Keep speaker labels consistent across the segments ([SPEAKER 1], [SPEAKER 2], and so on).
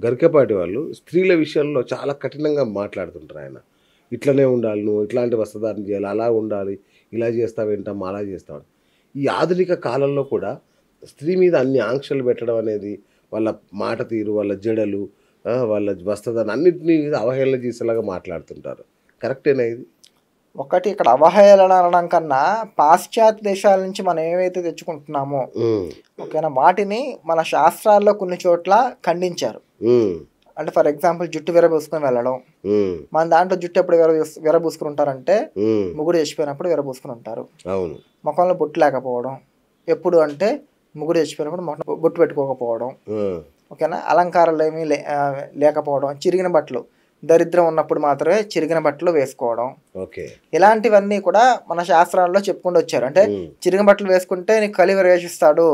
[SPEAKER 1] గరికపాటి వాళ్ళు స్త్రీల విషయంలో చాలా కఠినంగా మాట్లాడుతుంటారు ఆయన. ఇట్లనే ఉండాలి, నువ్వు ఇట్లాంటి వస్త్రధారణ చేయాలి, అలా ఉండాలి, ఇలా చేస్తావేంటమ్మా, అలా చేస్తావు. ఈ ఆధునిక కాలంలో కూడా స్త్రీ మీద అన్ని ఆంక్షలు పెట్టడం అనేది, వాళ్ళ మాట తీరు, వాళ్ళ జడలు, వాళ్ళ వస్త్రధారణ అన్నిటినీ అవహేళన చేసేలాగా మాట్లాడుతుంటారు. కరెక్టేనా ఇది?
[SPEAKER 2] ఒకటి ఇక్కడ అవహేళన అనడం కన్నా పాశ్చాత్య దేశాల నుంచి మనం ఏవైతే తెచ్చుకుంటున్నామో ఓకేనా, వాటిని మన శాస్త్రాల్లో కొన్ని చోట్ల ఖండించారు. అంటే ఫర్ ఎగ్జాంపుల్ జుట్టు విరబూసుకొని వెళ్ళడం. మన దాంట్లో జుట్టు ఎప్పుడు విరబూసుకుని ఉంటారంటే ముగ్గురు చచ్చిపోయినప్పుడు విరబూసుకుని ఉంటారు. ముఖంలో బొట్టు లేకపోవడం, ఎప్పుడు అంటే ముగ్గురు చచ్చిపోయినప్పుడు బొట్టు పెట్టుకోకపోవడం. ఓకేనా, అలంకారాలు ఏమీ లేకపోవడం, చిరిగిన బట్టలు, దరిద్రం ఉన్నప్పుడు మాత్రమే చిరిగిన బట్టలు వేసుకోవడం. ఇలాంటివన్నీ కూడా మన శాస్త్రాల్లో చెప్పుకుంటూ వచ్చారు. అంటే చిరిగిన బట్టలు వేసుకుంటే నీకు కలి ప్రవేశిస్తాడు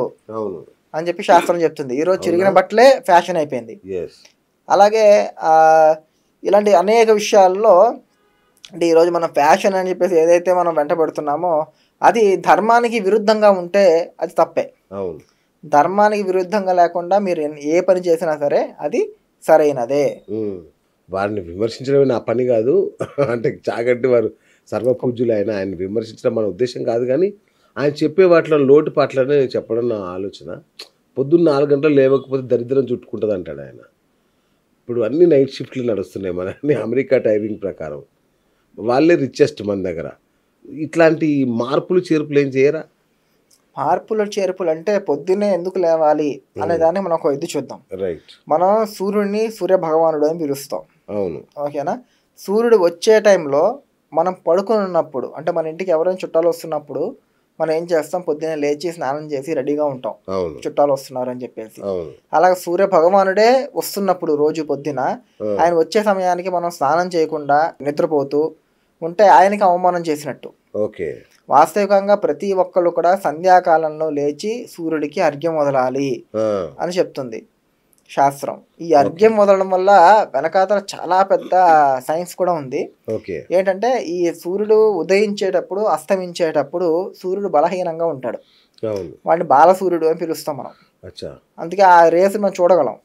[SPEAKER 2] అని చెప్పి శాస్త్రం చెప్తుంది. ఈరోజు చిరిగిన బట్టలే ఫ్యాషన్ అయిపోయింది. అలాగే ఇలాంటి అనేక విషయాల్లో అంటే ఈరోజు మనం ఫ్యాషన్ అని చెప్పేసి ఏదైతే మనం వెంట పెడుతున్నామో అది ధర్మానికి విరుద్ధంగా ఉంటే అది తప్పే. ధర్మానికి విరుద్ధంగా లేకుండా మీరు ఏ పని చేసినా సరే అది సరైనదే.
[SPEAKER 1] వారిని విమర్శించడమే నా పని కాదు. అంటే చాగంటి వారు సర్వపూజ్యులు, ఆయన విమర్శించడం మన ఉద్దేశం కాదు. కానీ ఆయన చెప్పే వాటిలో లోటుపాట్లనే చెప్పడం నా ఆలోచన. పొద్దున్న 4 గంటలు లేవకపోతే దరిద్రం చుట్టుకుంటుంది అంటాడు ఆయన. ఇప్పుడు అన్ని నైట్ షిఫ్ట్లు నడుస్తున్నాయి మన అమెరికా టైమింగ్ ప్రకారం. వాళ్ళే రిచెస్ట్ మన దగ్గర. ఇట్లాంటి మార్పులు చేర్పులు ఏం చేయరా?
[SPEAKER 2] మార్పులు చేర్పులు అంటే పొద్దున్నే ఎందుకు లేవాలి అనే దాన్ని మనం ఒక ఇది చూద్దాం. మనం సూర్యుడిని సూర్య భగవానుడు అని పిలుస్తాం.
[SPEAKER 1] అవును,
[SPEAKER 2] ఓకేనా. సూర్యుడు వచ్చే టైంలో మనం పడుకుని ఉన్నప్పుడు, అంటే మన ఇంటికి ఎవరైనా చుట్టాలు వస్తున్నప్పుడు మనం ఏం చేస్తాం, పొద్దున్నే లేచి స్నానం చేసి రెడీగా ఉంటాం చుట్టాలు వస్తున్నారు అని చెప్పేసి. అలాగే సూర్య భగవానుడే వస్తున్నప్పుడు రోజు పొద్దున ఆయన వచ్చే సమయానికి మనం స్నానం చేయకుండా నిద్రపోతూ ఉంటే ఆయనకి అవమానం చేసినట్టు. వాస్తవికంగా ప్రతి ఒక్కళ్ళు కూడా సంధ్యాకాలంలో లేచి సూర్యుడికి అర్ఘ్యం వదలాలి అని చెప్తుంది శాస్త్రం. ఈ అర్ఘ్యం వదలడం వల్ల వెనకాతల చాలా పెద్ద సైన్స్ కూడా ఉంది. ఏంటంటే ఈ సూర్యుడు ఉదయించేటప్పుడు అస్తమించేటప్పుడు సూర్యుడు బలహీనంగా ఉంటాడు. వాడిని బాలసూర్యుడు అని పిలుస్తాం మనం. అందుకే ఆ రేసు మనం చూడగలం.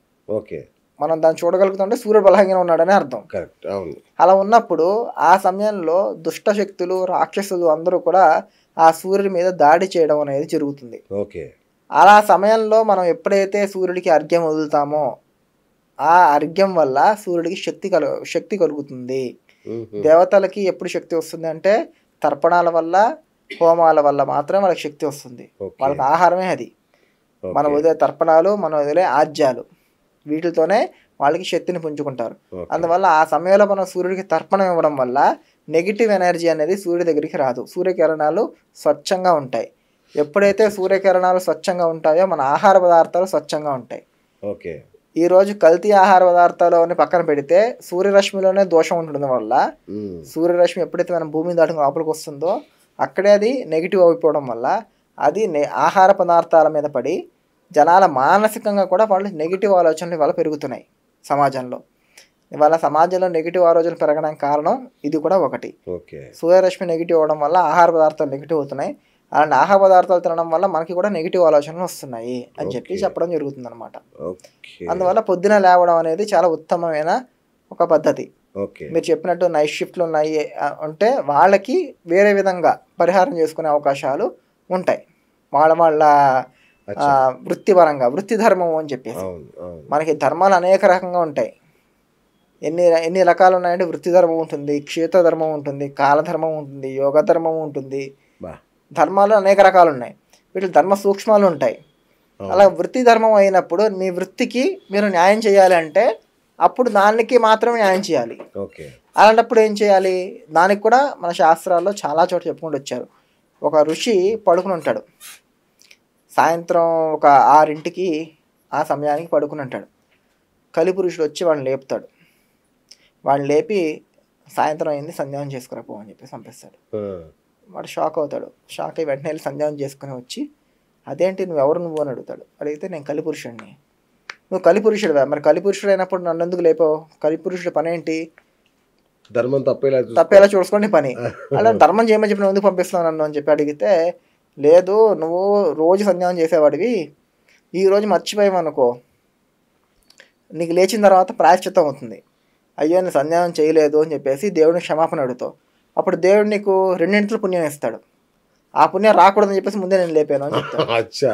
[SPEAKER 2] మనం దాన్ని చూడగలుగుతుంటే సూర్యుడు బలహీనంగా ఉన్నాడని అర్థం. అలా ఉన్నప్పుడు ఆ సమయంలో దుష్ట శక్తులు, రాక్షసులు అందరూ కూడా ఆ సూర్యుడి మీద దాడి చేయడం అనేది జరుగుతుంది. అలా సమయంలో మనం ఎప్పుడైతే సూర్యుడికి అర్ఘ్యం వదులుతామో ఆ అర్ఘ్యం వల్ల సూర్యుడికి శక్తి కలుగుతుంది. దేవతలకి ఎప్పుడు శక్తి వస్తుంది అంటే తర్పణాల వల్ల, హోమాల వల్ల మాత్రమే వాళ్ళకి శక్తి వస్తుంది. వాళ్ళకి ఆహారమే అది. మనం వదిలే తర్పణాలు, మనం వదిలే ఆజ్యాలు, వీటితోనే వాళ్ళకి శక్తిని పుంజుకుంటారు. అందువల్ల ఆ సమయంలో మనం సూర్యుడికి తర్పణం ఇవ్వడం వల్ల నెగిటివ్ ఎనర్జీ అనేది సూర్యుడి దగ్గరికి రాదు. సూర్యకిరణాలు స్వచ్ఛంగా ఉంటాయి. ఎప్పుడైతే సూర్యకిరణాలు స్వచ్ఛంగా ఉంటాయో మన ఆహార పదార్థాలు స్వచ్ఛంగా ఉంటాయి. ఈరోజు కల్తీ ఆహార పదార్థాలు అని పక్కన పెడితే సూర్యరశ్మిలోనే దోషం ఉండడం వల్ల సూర్యరశ్మి ఎప్పుడైతే మనం భూమిని దాటుకుని లోపలికి వస్తుందో అక్కడే అది నెగిటివ్ అయిపోవడం వల్ల అది ఆహార పదార్థాల మీద పడి జనాల మానసికంగా కూడా వాళ్ళు నెగిటివ్ ఆలోచనలు ఇవాళ పెరుగుతున్నాయి సమాజంలో. ఇవాళ సమాజంలో నెగిటివ్ ఆలోచనలు పెరగడానికి కారణం ఇది కూడా ఒకటి. సూర్యరశ్మి నెగిటివ్ అవ్వడం వల్ల ఆహార పదార్థాలు నెగిటివ్ అవుతున్నాయి. అలాంటి ఆహార పదార్థాలు తినడం వల్ల మనకి కూడా నెగిటివ్ ఆలోచనలు వస్తున్నాయి అని చెప్పడం జరుగుతుంది అనమాట. అందువల్ల పొద్దున లేవడం అనేది చాలా ఉత్తమమైన ఒక పద్ధతి. మీరు చెప్పినట్టు నైట్ షిఫ్ట్లు ఉన్నాయి అంటే వాళ్ళకి వేరే విధంగా పరిహారం చేసుకునే అవకాశాలు ఉంటాయి. వాళ్ళ వృత్తిపరంగా, వృత్తి ధర్మం అని చెప్పేసి మనకి ధర్మాలు అనేక రకంగా ఉంటాయి. ఎన్ని రకాలు ఉన్నాయంటే వృత్తి ధర్మం ఉంటుంది, క్షేత్ర ధర్మం ఉంటుంది, కాలధర్మం ఉంటుంది, యోగ ధర్మం ఉంటుంది. ధర్మాలు అనేక రకాలు ఉన్నాయి. వీటిలో ధర్మ సూక్ష్మాలు ఉంటాయి. అలా వృత్తి ధర్మం అయినప్పుడు మీ వృత్తికి మీరు న్యాయం చేయాలి అంటే అప్పుడు దానికి మాత్రమే న్యాయం చేయాలి. అలాంటప్పుడు ఏం చేయాలి, దానికి కూడా మన శాస్త్రాల్లో చాలా చోట్ల చెప్పుకుంటూ వచ్చారు. ఒక ఋషి పడుకుని ఉంటాడు, సాయంత్రం ఒక 6ంటికి ఆ సమయానికి పడుకుని ఉంటాడు. కలిపురుషుడు వచ్చి వాడిని లేపుతాడు. వాడిని లేపి సాయంత్రం అయింది, సంధ్యానం చేసుకురాపో అని చెప్పి పంపిస్తాడు. వాడు షాక్ అవుతాడు. షాక్ అయ్యి వెంటనే వెళ్ళి సంధ్యానం చేసుకుని వచ్చి అదేంటి నువ్వు అని అడుగుతాడు. అడిగితే నేను కలిపురుషుడిని. నువ్వు కలిపురుషుడివా? మరి కలిపురుషుడు అయినప్పుడు నన్ను ఎందుకు లేపావు? కలిపురుషుడి పని ఏంటి?
[SPEAKER 1] ధర్మం
[SPEAKER 2] తప్పేలా చూసుకోండి పని. అలా ధర్మం చేయమని చెప్పి నువ్వు ఎందుకు పంపిస్తున్నావు నన్ను అని చెప్పి అడిగితే, లేదు నువ్వు రోజు సంధ్యానం చేసేవాడివి, ఈరోజు మర్చిపోయావనుకో నీకు లేచిన తర్వాత ప్రాయశ్చిత్తం అవుతుంది. అయ్యో నేను సంధ్యానం చేయలేదు అని చెప్పేసి దేవుడిని క్షమాపణ అడుగుతావు. అప్పుడు దేవుడు నీకు 2 పుణ్యం ఇస్తాడు. ఆ పుణ్యం రాకూడదని చెప్పేసి ముందే నేను లేపాను అని చెప్తాను.
[SPEAKER 1] అచ్చా,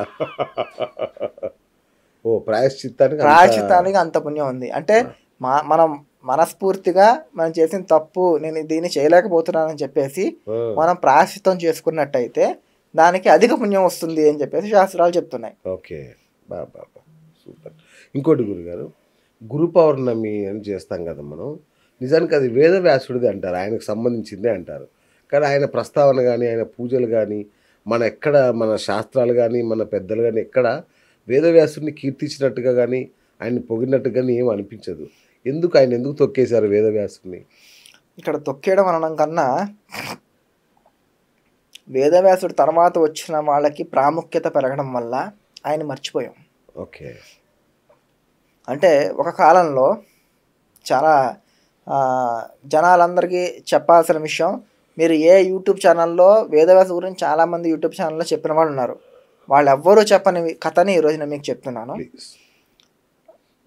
[SPEAKER 1] ఓ
[SPEAKER 2] ప్రాయశ్చిత్తానికి అంత పుణ్యం ఉంది. అంటే మనం మనస్ఫూర్తిగా మనం చేసిన తప్పు, నేను దీన్ని చేయలేకపోతున్నానని చెప్పేసి మనం ప్రాయశ్చిత్తం చేసుకున్నట్టయితే దానికి అధిక పుణ్యం వస్తుంది అని చెప్పేసి శాస్త్రాలు చెప్తున్నాయి.
[SPEAKER 1] ఓకే, బాబా సూపర్. ఇంకోటి గురుగారు, గురు పౌర్ణమి అని చేస్తాం కదా మనం. నిజానికి అది వేదవ్యాసుడిది అంటారు, ఆయనకు సంబంధించిందే అంటారు. కానీ ఆయన ప్రస్తావన కానీ ఆయన పూజలు కానీ మన శాస్త్రాలు కానీ మన పెద్దలు కానీ ఎక్కడ వేదవ్యాసుడిని కీర్తించినట్టుగా కానీ ఆయన్ని పొగిడినట్టుగా కానీ ఏం అనిపించదు. ఆయన ఎందుకు తొక్కేశారు వేదవ్యాసుడిని?
[SPEAKER 2] ఇక్కడ తొక్కేయడం అనడం కన్నా వేదవ్యాసుడు తర్వాత వచ్చిన వాళ్ళకి ప్రాముఖ్యత పెరగడం వల్ల ఆయన మర్చిపోయాం.
[SPEAKER 1] ఓకే,
[SPEAKER 2] అంటే ఒక కాలంలో చాలా జనాలందరికీ చెప్పాల్సిన విషయం, మీరు ఏ యూట్యూబ్ ఛానల్లో వేదవ్యాస గురించి చాలామంది యూట్యూబ్ ఛానల్లో చెప్పిన వాళ్ళు ఉన్నారు. వాళ్ళు ఎవ్వరూ చెప్పని కథని ఈరోజు నేను మీకు చెప్తున్నాను.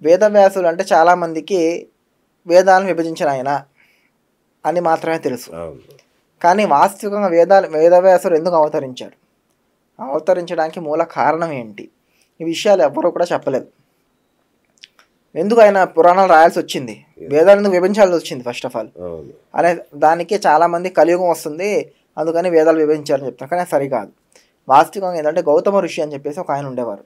[SPEAKER 2] వేదవ్యాసులు అంటే చాలామందికి వేదాలను విభజించిన ఆయన అని మాత్రమే తెలుసు. కానీ వాస్తవికంగా వేదవ్యాసుడు ఎందుకు అవతరించాడు, అవతరించడానికి మూల కారణం ఏంటి, ఈ విషయాలు ఎవ్వరూ కూడా చెప్పలేదు. ఎందుకు ఆయన పురాణాలు రాయాల్సి వచ్చింది, వేదాలు ఎందుకు విభజించాల్సి వచ్చింది ఫస్ట్ ఆఫ్ ఆల్ అనే దానికి చాలామంది కలియుగం వస్తుంది అందుకని వేదాలు విభజించారని చెప్తారు. కానీ సరికాదు. వాస్తవికంగా ఏంటంటే గౌతమ ఋషి అని చెప్పేసి ఒక ఆయన ఉండేవారు,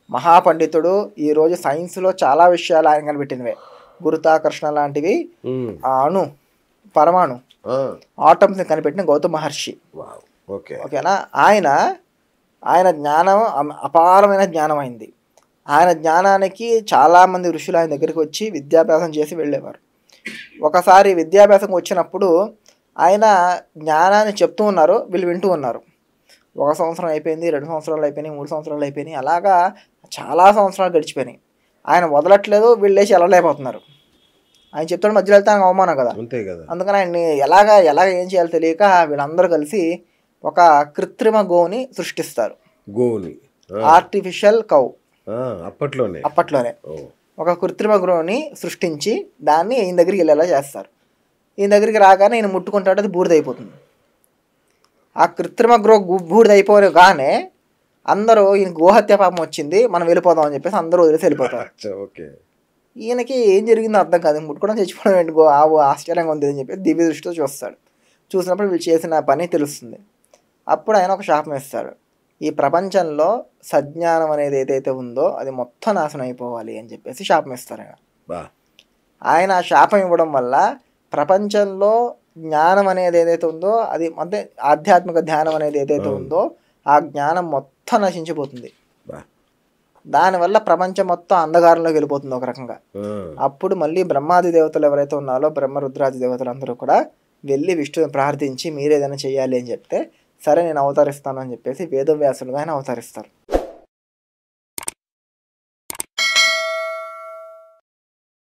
[SPEAKER 2] మహాపండితుడు. ఈరోజు సైన్స్లో చాలా విషయాలు ఆయన కనిపెట్టినవే, గురుత్వాకర్షణ లాంటివి, అణు పరమాణు ఆటమ్స్ని కనిపెట్టిన గౌతమ మహర్షి. ఓకేనా. ఆయన జ్ఞానం అపారమైన జ్ఞానం అయింది. ఆయన జ్ఞానానికి చాలామంది ఋషులు ఆయన దగ్గరికి వచ్చి విద్యాభ్యాసం చేసి వెళ్ళేవారు. ఒకసారి విద్యాభ్యాసం వచ్చినప్పుడు ఆయన జ్ఞానాన్ని చెప్తూ ఉన్నారు, వీళ్ళు వింటూ ఉన్నారు. 1 సంవత్సరం అయిపోయింది, 2 సంవత్సరాలు అయిపోయినాయి, 3 సంవత్సరాలు అయిపోయినాయి, అలాగా చాలా సంవత్సరాలు గడిచిపోయినాయి. ఆయన వదలట్లేదు, వీళ్ళు లేచి వెళ్ళలేకపోతున్నారు. ఆయన చెప్తాడు, మధ్యలో వెళ్తే ఆయన అవమానం కదా, అందుకని ఆయన్ని ఎలాగ ఏం చేయాలో తెలియక వీళ్ళందరూ కలిసి ఒక కృత్రిమ గోవుని సృష్టిస్తారు. ఆర్టిఫిషియల్ కౌ అప్పట్లోనే ఒక కృత్రిమ గోవుని సృష్టించి దాన్ని ఈయన దగ్గరికి వెళ్ళేలా చేస్తారు. ఈయన దగ్గరికి రాగానే ఈయన ముట్టుకుంటాడు, అది బూడిదైపోతుంది. ఆ కృత్రిమ బూడిదైపోగానే అందరూ ఈయన గోహత్య పాపం వచ్చింది, మనం వెళ్ళిపోదాం అని చెప్పేసి అందరూ వదిలేసి వెళ్ళిపోతారు. ఈయనకి ఏం జరిగిందో అర్థం కాదు, ముట్టుకోవడం చచ్చిపోవడం ఏంటి, ఆశ్చర్యంగా ఉంది అని చెప్పి దివ్య దృష్టితో చూస్తాడు. చూసినప్పుడు వీళ్ళు చేసిన పని తెలుస్తుంది. అప్పుడు ఆయన ఒక శాపం ఇస్తాడు, ఈ ప్రపంచంలో సజ్ఞానం అనేది ఏదైతే ఉందో అది మొత్తం నాశనం అయిపోవాలి అని చెప్పేసి శాపం ఇస్తారు. ఆయన శాపం ఇవ్వడం వల్ల ప్రపంచంలో జ్ఞానం అనేది ఏదైతే ఉందో అది అంటే ఆధ్యాత్మిక ధ్యానం అనేది ఏదైతే ఉందో ఆ జ్ఞానం మొత్తం నశించిపోతుంది. దానివల్ల ప్రపంచం మొత్తం అంధకారంలోకి వెళ్ళిపోతుంది ఒక రకంగా. అప్పుడు మళ్ళీ బ్రహ్మాది దేవతలు ఎవరైతే ఉన్నారో బ్రహ్మ రుద్రాది దేవతలు అందరూ కూడా వెళ్ళి విష్ణుని ప్రార్థించి మీరేదైనా చెయ్యాలి అని చెప్తే సరే నేను అవతరిస్తాను అని చెప్పేసి వేదవ్యాసులుగా ఆయన అవతరిస్తారు.